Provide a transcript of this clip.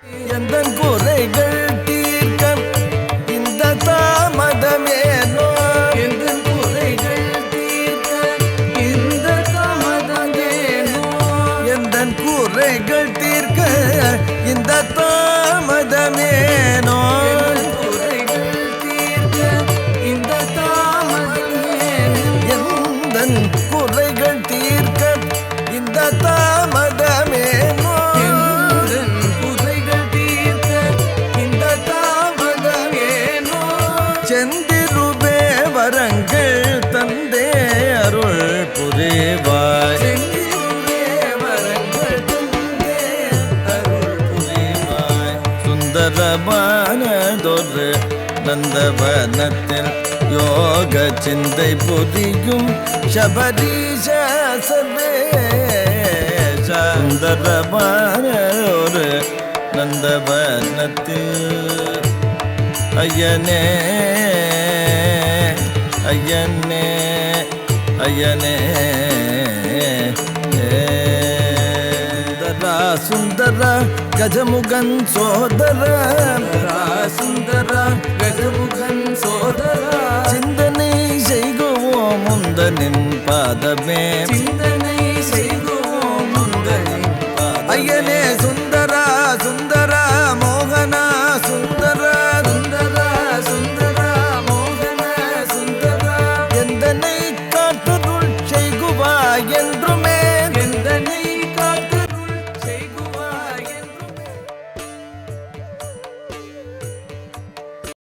எந்தன் குறைகள் தீர்க்க இந்த தாமதமேனோ எந்தன் குறைகள் தீர்க்க இந்த தாமதமேனோ எந்தன் குறைகள் தீர்க்க இந்த தாமதமேனோ குறைகள் தீர்க்க இந்த தாமதமேனோ எந்தன் குறைகள் தீர்க்க இந்த தாமதமேனோ செந்திருபே வரங்கள் தந்தே அருள் புரிவாய் செந்திருபே வரங்கள் தந்தே அருள் புரிவாய் சுந்தரமானதொரு நந்தவனத்தில் யோக சிந்தை புரியும் சபரீஷ சர்வேஷ சுந்தரமான ஒரு நந்தவனத்தில் ஐயனே ஐயனே ஐயனே சுந்தரா சுந்தர கஜமுகன் சோதர சுந்தர கஜமுகன் சோதர சிந்தனை செய்குவோம் முந்தனின் பாதமே சிந்தனை செய்குவோம் முந்தனின்